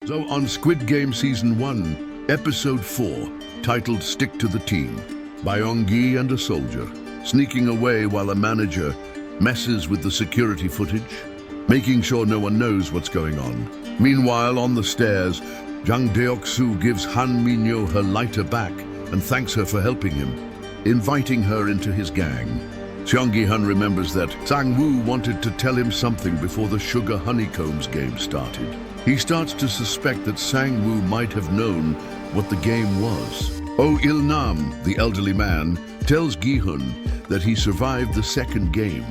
So on Squid Game Season 1, Episode 4, titled Stick to the Team, Byung-gi and a soldier, sneaking away while a manager messes with the security footage, making sure no one knows what's going on. Meanwhile, on the stairs, Jang Deok-soo gives Han Min-yo her lighter back and thanks her for helping him, inviting her into his gang. Seong Gi-hun remembers that Sang-woo wanted to tell him something before the Sugar Honeycombs game started. He starts to suspect that Sang-woo might have known what the game was. Oh Il-nam, the elderly man, tells Gi-hun that he survived the second game,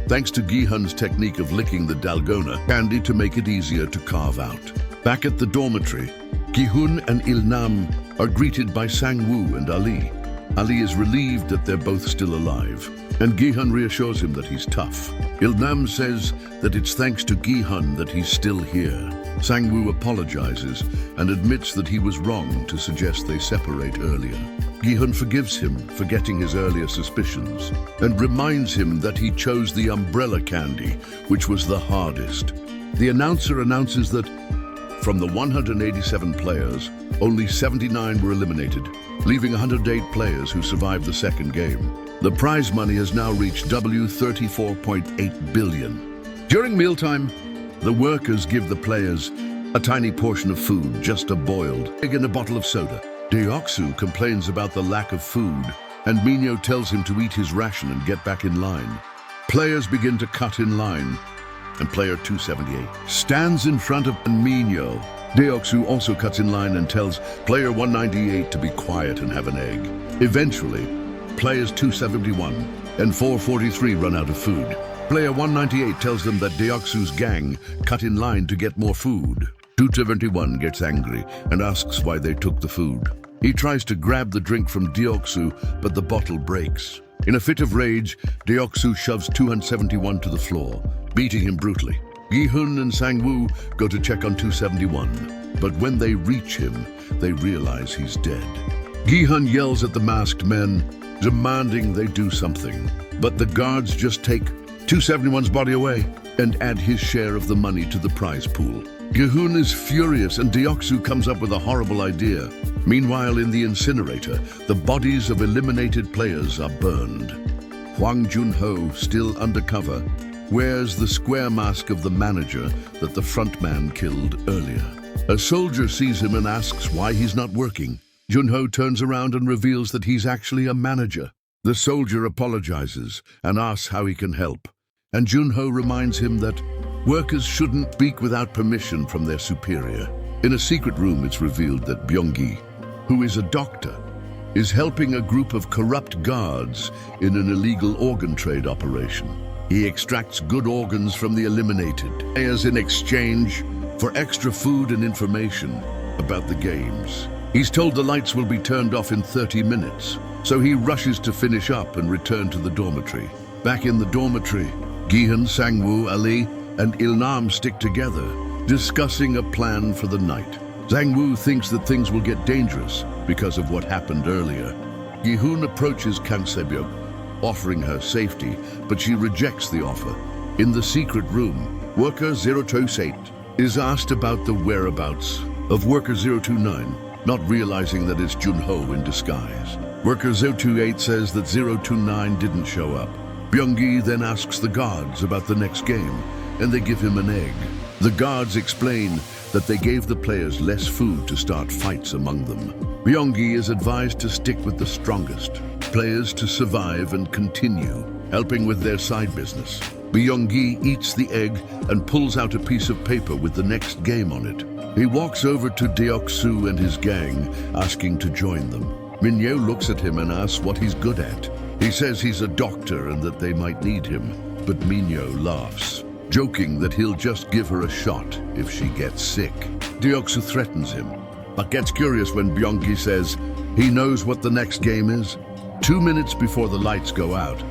thanks to Gi-hun's technique of licking the dalgona candy to make it easier to carve out. Back at the dormitory, Gi-hun and Il-nam are greeted by Sang-woo and Ali. Ali is relieved that they're both still alive, and Gi-hun reassures him that he's tough. Il-nam says that it's thanks to Gi-hun that he's still here. Sang-woo apologizes and admits that he was wrong to suggest they separate earlier. Gi-hun forgives him for getting his earlier suspicions and reminds him that he chose the umbrella candy, which was the hardest. The announcer announces that from the 187 players, only 79 were eliminated, leaving 108 players who survived the second game. The prize money has now reached $34.8 billion. During mealtime, the workers give the players a tiny portion of food, just a boiled egg and a bottle of soda. Deok-soo complains about the lack of food, and Min-yo tells him to eat his ration and get back in line. Players begin to cut in line, and player 278 stands in front of Min-yo. Deok-soo also cuts in line and tells player 198 to be quiet and have an egg. Eventually, players 271 and 443 run out of food. Player 198 tells them that Deok-soo's gang cut in line to get more food. 271 gets angry and asks why they took the food. He tries to grab the drink from Deok-soo, but the bottle breaks. In a fit of rage, Deok-soo shoves 271 to the floor, beating him brutally. Gi-hun and Sang-woo go to check on 271, but when they reach him, they realize he's dead. Gi-hun yells at the masked men, demanding they do something, but the guards just take 271's body away and add his share of the money to the prize pool. Gi-hun is furious and Deok-soo comes up with a horrible idea. Meanwhile, in the incinerator, the bodies of eliminated players are burned. Hwang Jun-ho, still undercover, wears the square mask of the manager that the frontman killed earlier. A soldier sees him and asks why he's not working. Jun-ho turns around and reveals that he's actually a manager. The soldier apologizes and asks how he can help, and Jun-ho reminds him that workers shouldn't speak without permission from their superior. In a secret room, it's revealed that Byung-gi, who is a doctor, is helping a group of corrupt guards in an illegal organ trade operation. He extracts good organs from the eliminated players in exchange for extra food and information about the games. He's told the lights will be turned off in 30 minutes, so he rushes to finish up and return to the dormitory. Back in the dormitory, Gi-hun, Sang-woo, Ali, and Il-nam stick together, discussing a plan for the night. Sang-woo thinks that things will get dangerous because of what happened earlier. Gi-hun approaches Kang Se-byuk, offering her safety, but she rejects the offer. In the secret room, worker 028 is asked about the whereabouts of worker 029, not realizing that it's Jun-ho in disguise. Worker 028 says that 029 didn't show up. Byung-gi then asks the guards about the next game, and they give him an egg. The guards explain that they gave the players less food to start fights among them. Byung-gi is advised to stick with the strongest players to survive and continue, helping with their side business. Byung-gi eats the egg and pulls out a piece of paper with the next game on it. He walks over to Deok-soo and his gang, asking to join them. Min-yo looks at him and asks what he's good at. He says he's a doctor and that they might need him, but Min-yo laughs, joking that he'll just give her a shot if she gets sick. Deok-soo threatens him, but gets curious when Byung-gi says he knows what the next game is. 2 minutes before the lights go out,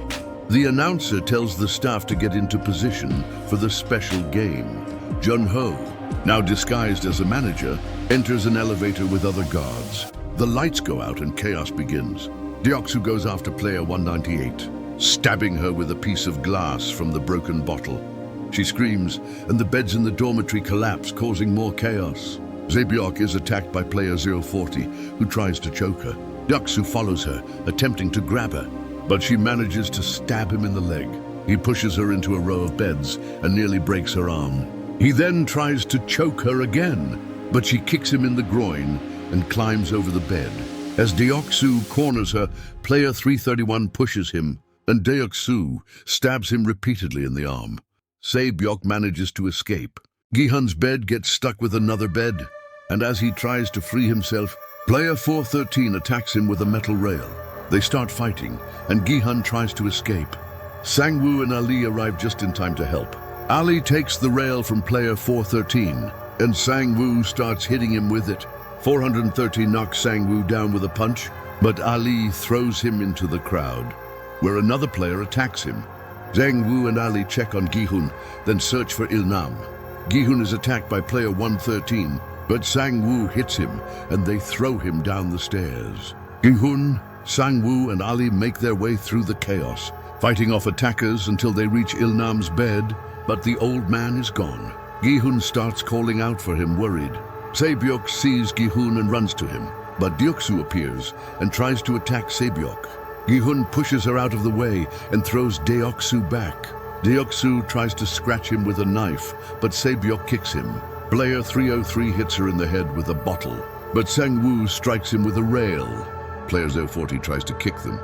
the announcer tells the staff to get into position for the special game. Jun-ho, now disguised as a manager, enters an elevator with other guards. The lights go out and chaos begins. Deok-soo goes after player 198, stabbing her with a piece of glass from the broken bottle. She screams, and the beds in the dormitory collapse, causing more chaos. Zaebyok is attacked by player 040, who tries to choke her. Deoksu follows her, attempting to grab her, but she manages to stab him in the leg. He pushes her into a row of beds and nearly breaks her arm. He then tries to choke her again, but she kicks him in the groin and climbs over the bed. As Deoksu corners her, player 331 pushes him, and Deoksu stabs him repeatedly in the arm. Zaebyok manages to escape. Gi-hun's bed gets stuck with another bed, and as he tries to free himself, player 413 attacks him with a metal rail. They start fighting, and Gi-hun tries to escape. Sang-woo and Ali arrive just in time to help. Ali takes the rail from player 413, and Sang-woo starts hitting him with it. 413 knocks Sang-woo down with a punch, but Ali throws him into the crowd, where another player attacks him. Sang-woo and Ali check on Gi-hun, then search for Il-nam. Gi-hun is attacked by player 113, but Sang-woo hits him, and they throw him down the stairs. Gi-hun, Sang-woo, and Ali make their way through the chaos, fighting off attackers until they reach Il-nam's bed, but the old man is gone. Gi-hun starts calling out for him, worried. Zaebyok sees Gi-hun and runs to him, but Deoksu appears and tries to attack Zaebyok. Gi-hun pushes her out of the way and throws Deoksu back. Deoksu tries to scratch him with a knife, but Zaebyok kicks him. Player 303 hits her in the head with a bottle, but Sang-woo strikes him with a rail. Player 040 tries to kick them,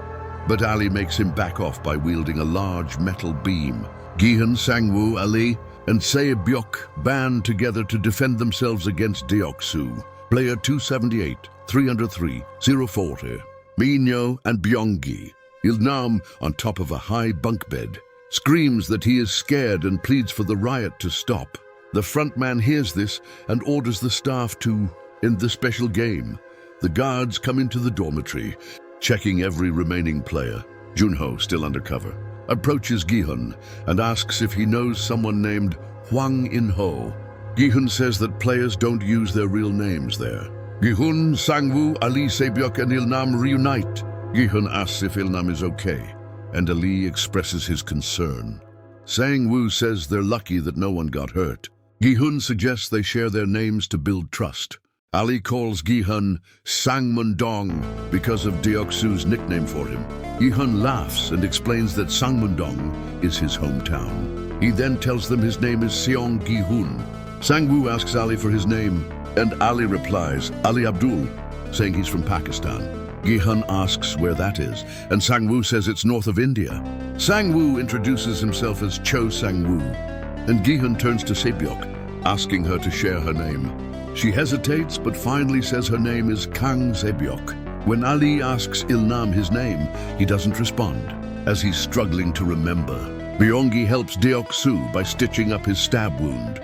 but Ali makes him back off by wielding a large metal beam. Gi-hun, Sang-woo, Ali, and Zaebyok band together to defend themselves against Deoksu. Player 278, 303, 040, Minyo and Byonggi. Il-nam, on top of a high bunk bed, screams that he is scared and pleads for the riot to stop. The frontman hears this and orders the staff to end the special game. The guards come into the dormitory, checking every remaining player. Junho, still undercover, approaches Gi-hun and asks if he knows someone named Hwang In-ho. Gi-hun says that players don't use their real names there. Gi-hun, Sang-woo, Ali, Zaebyok, and Il-nam reunite. Gi-hun asks if Il-nam is okay, and Ali expresses his concern. Sang-woo says they're lucky that no one got hurt. Gi-hun suggests they share their names to build trust. Ali calls Gi-hun Sangmun-dong because of Deoksu's nickname for him. Gi-hun laughs and explains that Sangmun-dong is his hometown. He then tells them his name is Seong Gi-hun. Sang-woo asks Ali for his name, and Ali replies, Ali Abdul, saying he's from Pakistan. Gi-hun asks where that is, and Sang-woo says it's north of India. Sang-woo introduces himself as Cho Sang-woo, and Gi-hun turns to Zaebyok, asking her to share her name. She hesitates, but finally says her name is Kang Zaebyok. When Ali asks Il-nam his name, he doesn't respond, as he's struggling to remember. Byonggi helps Deoksu by stitching up his stab wound.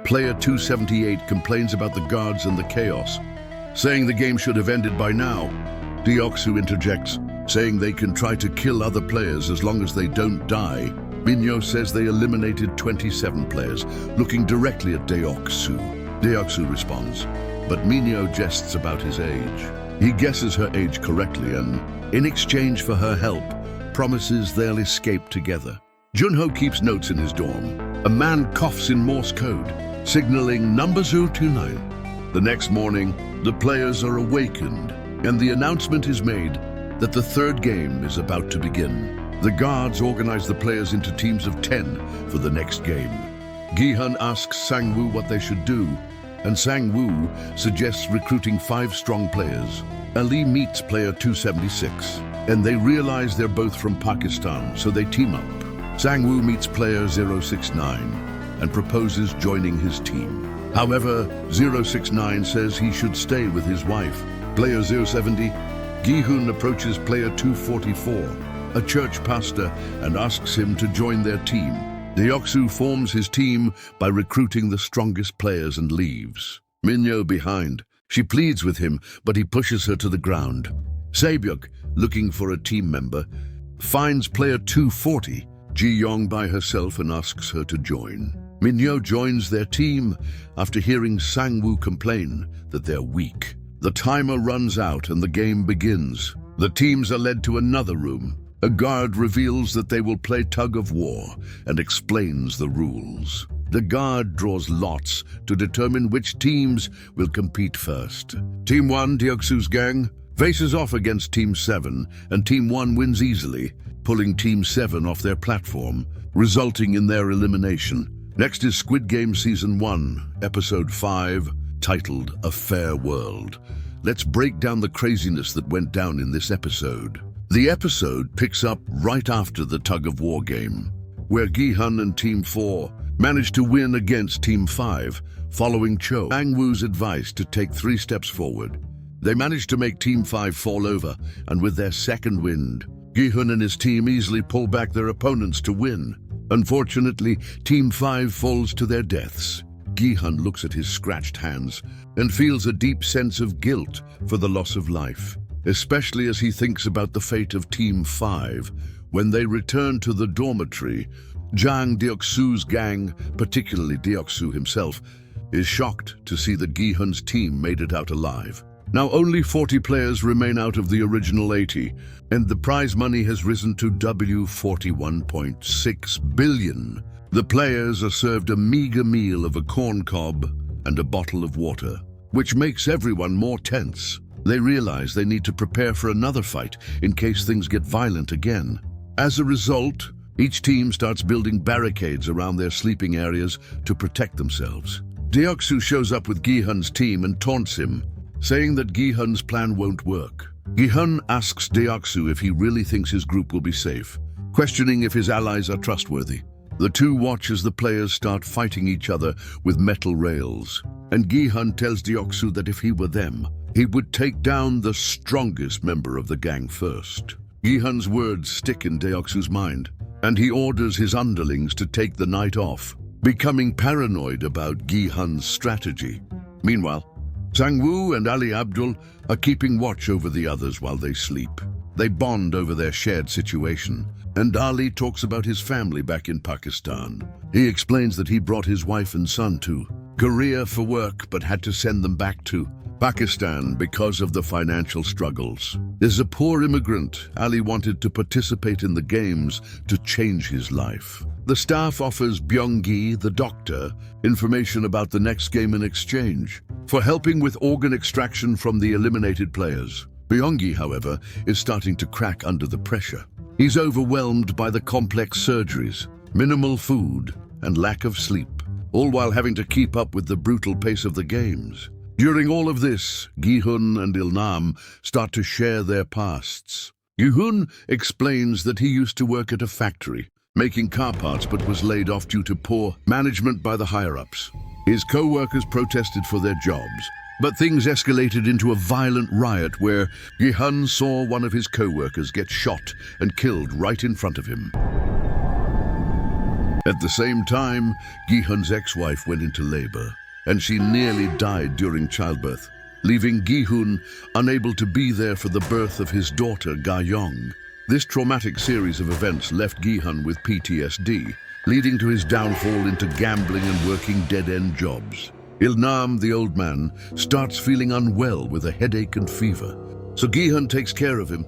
Player 278 complains about the guards and the chaos, saying the game should have ended by now. Deoksu interjects, saying they can try to kill other players as long as they don't die. Minyo says they eliminated 27 players, looking directly at Deoksu. Deoksu responds, but Minyo jests about his age. He guesses her age correctly and, in exchange for her help, promises they'll escape together. Junho keeps notes in his dorm. A man coughs in Morse code, signaling number 029. The next morning, the players are awakened, and the announcement is made that the third game is about to begin. The guards organize the players into teams of 10 for the next game. Gi-hun asks Sang-woo what they should do, and Sang-woo suggests recruiting 5 strong players. Ali meets player 276, and they realize they're both from Pakistan, so they team up. Sang-woo meets player 069 and proposes joining his team. However, 069 says he should stay with his wife. Player 070, Gi-hun approaches player 244, a church pastor, and asks him to join their team. Deoksu forms his team by recruiting the strongest players and leaves. Minyo behind. She pleads with him, but he pushes her to the ground. Zaebyok, looking for a team member, finds player 240, Ji-young, by herself and asks her to join. Minyo joins their team after hearing Sang-woo complain that they're weak. The timer runs out and the game begins. The teams are led to another room. A guard reveals that they will play Tug of War and explains the rules. The guard draws lots to determine which teams will compete first. Team 1, Deoksu's gang, faces off against Team 7, and Team 1 wins easily, pulling Team 7 off their platform, resulting in their elimination. Next is Squid Game Season 1, Episode 5, titled A Fair World. Let's break down the craziness that went down in this episode. The episode picks up right after the Tug of War game, where Gi-hun and Team 4 managed to win against Team 5, following Cho Sang-woo's advice to take 3 steps forward. They managed to make Team 5 fall over, and with their second wind, Gi-hun and his team easily pull back their opponents to win. Unfortunately, Team 5 falls to their deaths. Gi-hun looks at his scratched hands and feels a deep sense of guilt for the loss of life, especially as he thinks about the fate of Team 5. When they return to the dormitory, Jang Deoksu's gang, particularly Deoksu himself, is shocked to see that Gi-hun's team made it out alive. Now only 40 players remain out of the original 80, and the prize money has risen to $41.6 billion. The players are served a meager meal of a corn cob and a bottle of water, which makes everyone more tense. They realize they need to prepare for another fight in case things get violent again. As a result, each team starts building barricades around their sleeping areas to protect themselves. Deoksu shows up with Gi-hun's team and taunts him, saying that Gi-hun's plan won't work. Gi-hun asks Deoksu if he really thinks his group will be safe, questioning if his allies are trustworthy. The two watch as the players start fighting each other with metal rails, and Gi-hun tells Deoksu that if he were them, he would take down the strongest member of the gang first. Gi-hun's words stick in Deoksu's mind, and he orders his underlings to take the night off, becoming paranoid about Gi-hun's strategy. Meanwhile, Sang-woo and Ali Abdul are keeping watch over the others while they sleep. They bond over their shared situation, and Ali talks about his family back in Pakistan. He explains that he brought his wife and son to Korea for work but had to send them back to Pakistan because of the financial struggles. As a poor immigrant, Ali wanted to participate in the games to change his life. The staff offers Byung-gi, the doctor, information about the next game in exchange for helping with organ extraction from the eliminated players. Byung-gi, however, is starting to crack under the pressure. He's overwhelmed by the complex surgeries, minimal food, and lack of sleep, all while having to keep up with the brutal pace of the games. During all of this, Gi-hun and Il-nam start to share their pasts. Gi-hun explains that he used to work at a factory, making car parts, but was laid off due to poor management by the higher-ups. His co-workers protested for their jobs, but things escalated into a violent riot where Gi-hun saw one of his co-workers get shot and killed right in front of him. At the same time, Gi-hun's ex-wife went into labor, and she nearly died during childbirth, leaving Gi-hun unable to be there for the birth of his daughter, Ga-young. This traumatic series of events left Gi-hun with PTSD, leading to his downfall into gambling and working dead-end jobs. Il-nam, the old man, starts feeling unwell with a headache and fever, so Gi-hun takes care of him,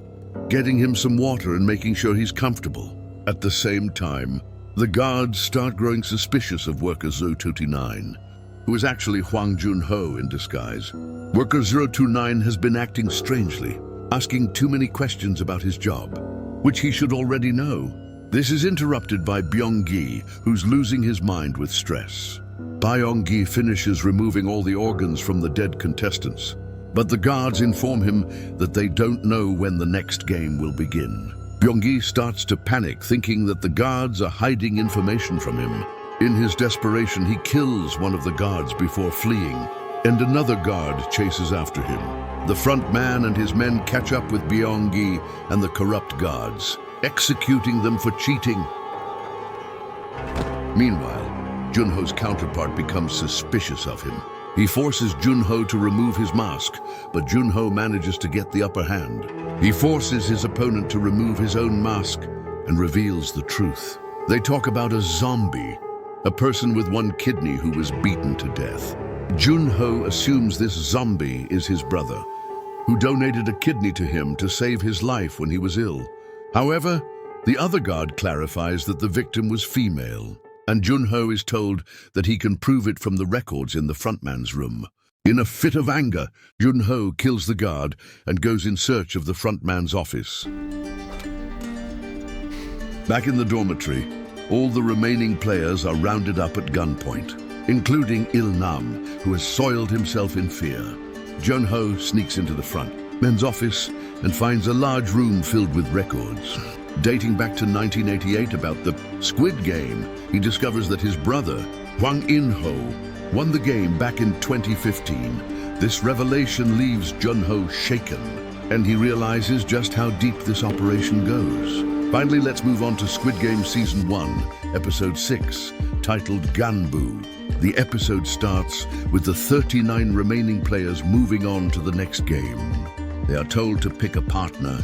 getting him some water and making sure he's comfortable. At the same time, the guards start growing suspicious of Worker 029, who is actually Hwang Jun-ho in disguise. Worker 029 has been acting strangely, asking too many questions about his job, which he should already know. This is interrupted by Byung-gi, who's losing his mind with stress. Byung-gi finishes removing all the organs from the dead contestants, but the guards inform him that they don't know when the next game will begin. Byung-gi starts to panic, thinking that the guards are hiding information from him. In his desperation, he kills one of the guards before fleeing, and another guard chases after him. The front man and his men catch up with Byung-gi and the corrupt guards, executing them for cheating. Meanwhile, Junho's counterpart becomes suspicious of him. He forces Junho to remove his mask, but Junho manages to get the upper hand. He forces his opponent to remove his own mask and reveals the truth. They talk about a zombie, a person with one kidney who was beaten to death. Junho assumes this zombie is his brother, who donated a kidney to him to save his life when he was ill. However, the other guard clarifies that the victim was female. and Junho is told that he can prove it from the records in the frontman's room. In a fit of anger, Junho kills the guard and goes in search of the frontman's office. Back in the dormitory, all the remaining players are rounded up at gunpoint, including Il-nam, who has soiled himself in fear. Junho sneaks into the frontman's office and finds a large room filled with records. Dating back to 1988 about the Squid Game, he discovers that his brother, Hwang In-ho, won the game back in 2015. This revelation leaves Junho shaken, and he realizes just how deep this operation goes. Finally, let's move on to Squid Game Season 1, Episode 6, titled Ganbu. The episode starts with the 39 remaining players moving on to the next game. They are told to pick a partner,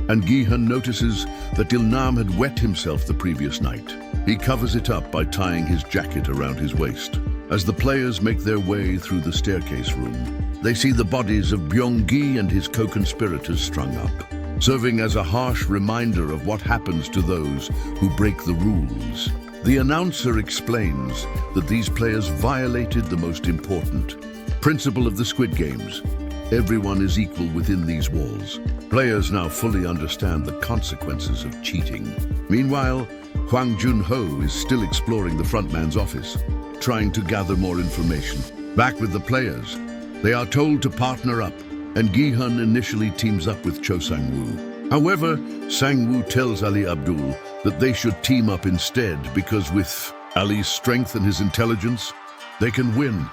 and Gi-hun notices that Il-nam had wet himself the previous night. He covers it up by tying his jacket around his waist. As the players make their way through the staircase room, they see the bodies of Byung-gi and his co-conspirators strung up, serving as a harsh reminder of what happens to those who break the rules. The announcer explains that these players violated the most important principle of the Squid Games. Everyone is equal within these walls. Players now fully understand the consequences of cheating. Meanwhile, Hwang Junho is still exploring the frontman's office, trying to gather more information. Back with the players, they are told to partner up, and Gi-hun initially teams up with Cho Sang-woo. However, Sang-woo tells Ali Abdul that they should team up instead because with Ali's strength and his intelligence, they can win.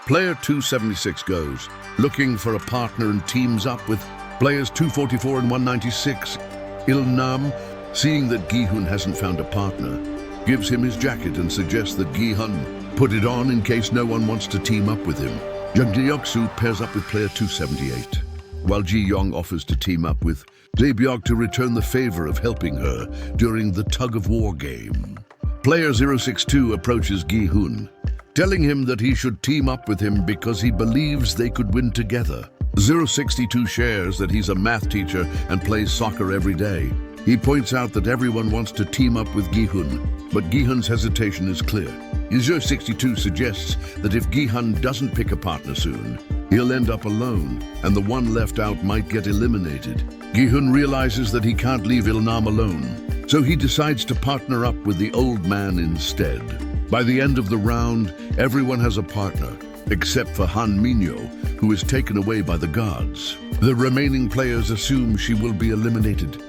Player 276 goes, looking for a partner and teams up with players 244 and 196. Il-nam, seeing that Gi-hun hasn't found a partner, gives him his jacket and suggests that Gi-hun put it on in case no one wants to team up with him. Jung Deok-soo pairs up with player 278, while Ji-young offers to team up with Zae-byok to return the favor of helping her during the Tug of War game. Player 062 approaches Gi-hun, telling him that he should team up with him because he believes they could win together. 062 shares that he's a math teacher and plays soccer every day. He points out that everyone wants to team up with Gi-hun, but Gi-hun's hesitation is clear. 062 suggests that if Gi-hun doesn't pick a partner soon, he'll end up alone, and the one left out might get eliminated. Gi-hun realizes that he can't leave Il-nam alone, so he decides to partner up with the old man instead. By the end of the round, everyone has a partner, except for Han Minyo, who is taken away by the guards. The remaining players assume she will be eliminated.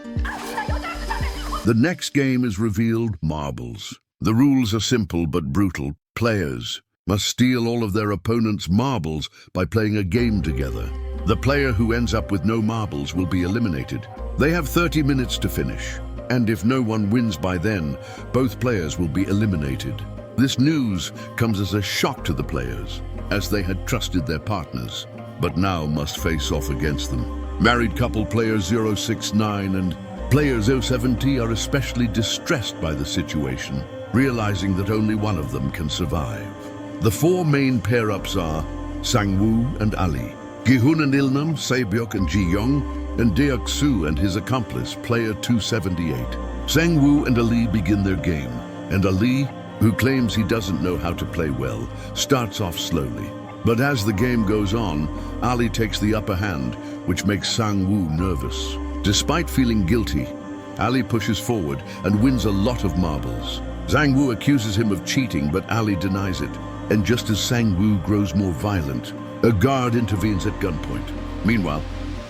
The next game is revealed: marbles. The rules are simple but brutal. Players must steal all of their opponent's marbles by playing a game together. The player who ends up with no marbles will be eliminated. They have 30 minutes to finish, and if no one wins by then, both players will be eliminated. This news comes as a shock to the players, as they had trusted their partners, but now must face off against them. Married couple player 069 and player 070 are especially distressed by the situation, realizing that only one of them can survive. The four main pair-ups are Sang-woo and Ali, Gi-hun and Il-nam, Zae-byok and Ji-young, and Deok-soo and his accomplice, player 278. Sang-woo and Ali begin their game, and Ali, who claims he doesn't know how to play well, starts off slowly. But as the game goes on, Ali takes the upper hand, which makes Sang-woo nervous. Despite feeling guilty, Ali pushes forward and wins a lot of marbles. Sang-woo accuses him of cheating, but Ali denies it. And just as Sang-woo grows more violent, a guard intervenes at gunpoint. Meanwhile,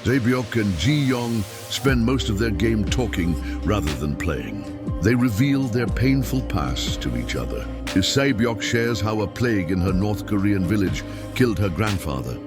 Zae-byok and Ji-young spend most of their game talking rather than playing. They reveal their painful past to each other. Zae-byok shares how a plague in her North Korean village killed her grandfather,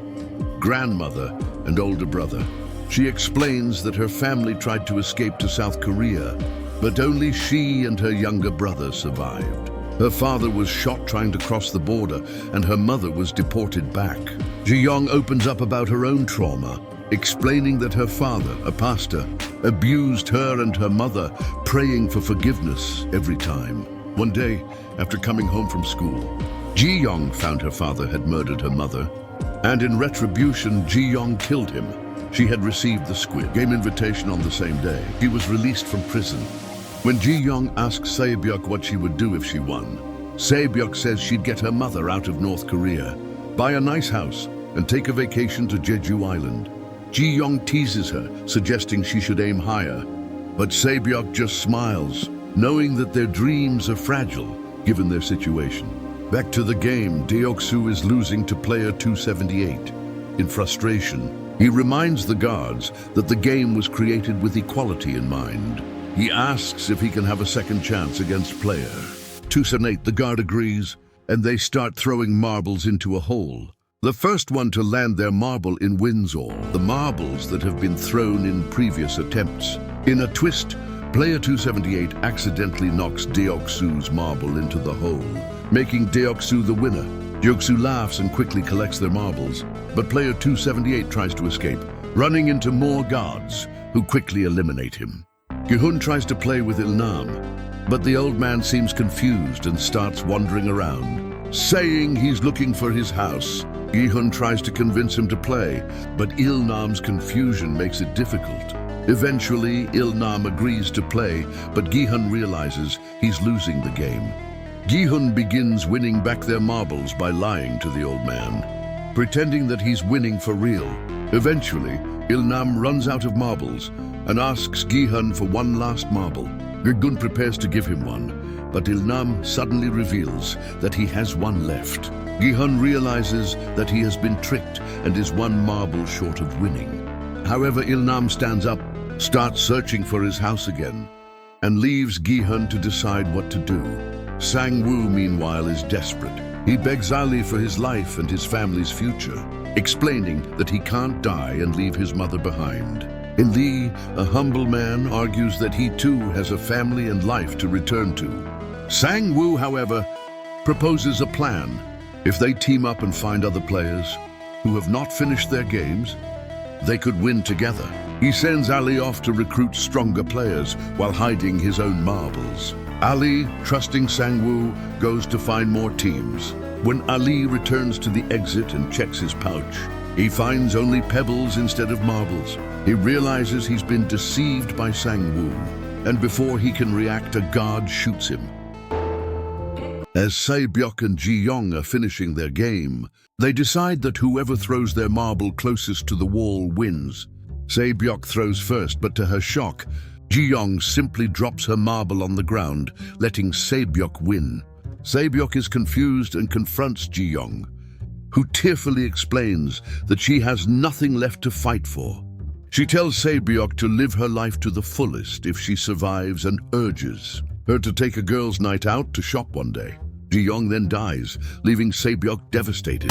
grandmother, and older brother. She explains that her family tried to escape to South Korea, but only she and her younger brother survived. Her father was shot trying to cross the border, and her mother was deported back. Ji-young opens up about her own trauma, explaining that her father, a pastor, abused her and her mother, praying for forgiveness every time. One day, after coming home from school, Ji-young found her father had murdered her mother, and in retribution, Ji-young killed him. She had received the Squid Game invitation on the same day. She was released from prison. When Ji-young asks Zae-byok what she would do if she won, Sae-byuk says she'd get her mother out of North Korea, buy a nice house, and take a vacation to Jeju Island. Ji-young teases her, suggesting she should aim higher. But Sae-byuk just smiles, knowing that their dreams are fragile, given their situation. Back to the game, Deok-soo is losing to player 278. In frustration, he reminds the guards that the game was created with equality in mind. He asks if he can have a second chance against player 278. The guard agrees, and they start throwing marbles into a hole. The first one to land their marble in wins all the marbles that have been thrown in previous attempts. In a twist, player 278 accidentally knocks Deok-soo's marble into the hole, making Deok-soo the winner. Deok-soo laughs and quickly collects their marbles, but player 278 tries to escape, running into more guards, who quickly eliminate him. Gi-hun tries to play with Il-nam, but the old man seems confused and starts wandering around, saying he's looking for his house. Gi-hun tries to convince him to play, but Il-nam's confusion makes it difficult. Eventually, Il-nam agrees to play, but Gi-hun realizes he's losing the game. Gi-hun begins winning back their marbles by lying to the old man, pretending that he's winning for real. Eventually, Il-nam runs out of marbles and asks Gi-hun for one last marble. Gi-hun prepares to give him one, but Il-nam suddenly reveals that he has one left. Gi-hun realizes that he has been tricked and is one marble short of winning. However, Il-nam stands up, starts searching for his house again, and leaves Gi-hun to decide what to do. Sang-woo, meanwhile, is desperate. He begs Ali for his life and his family's future, explaining that he can't die and leave his mother behind. In Lee, a humble man, argues that he too has a family and life to return to. Sang-woo, however, proposes a plan. If they team up and find other players who have not finished their games, they could win together. He sends Ali off to recruit stronger players while hiding his own marbles. Ali, trusting Sang-woo, goes to find more teams. When Ali returns to the exit and checks his pouch, he finds only pebbles instead of marbles. He realizes he's been deceived by Sang-woo, and before he can react, a guard shoots him. As Sae-byuk and Ji-young are finishing their game, they decide that whoever throws their marble closest to the wall wins. Sae-byuk throws first, but to her shock, Ji-young simply drops her marble on the ground, letting Sae-byuk win. Sae-byuk is confused and confronts Ji-young, who tearfully explains that she has nothing left to fight for. She tells Sae-byuk to live her life to the fullest if she survives and urges her to take a girls' night out to shop one day. Ji-young then dies, leaving Sae-byuk devastated.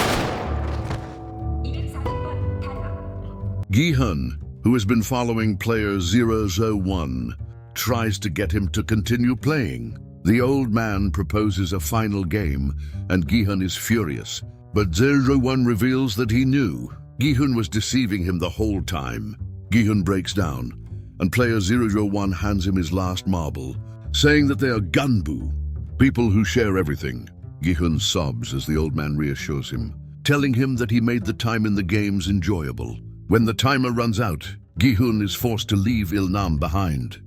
Gi-hun, who has been following player 001, tries to get him to continue playing. The old man proposes a final game, and Gi-hun is furious. But 001 reveals that he knew Gi-hun was deceiving him the whole time. Gi-hun breaks down, and player 001 hands him his last marble, saying that they are gunbu, people who share everything. Gi-hun sobs as the old man reassures him, telling him that he made the time in the games enjoyable. When the timer runs out, Gi-hun is forced to leave Il-nam behind.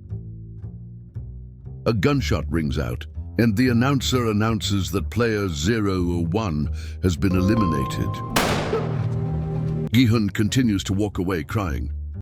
A gunshot rings out, and the announcer announces that player 001 has been eliminated. Gi-hun continues to walk away crying.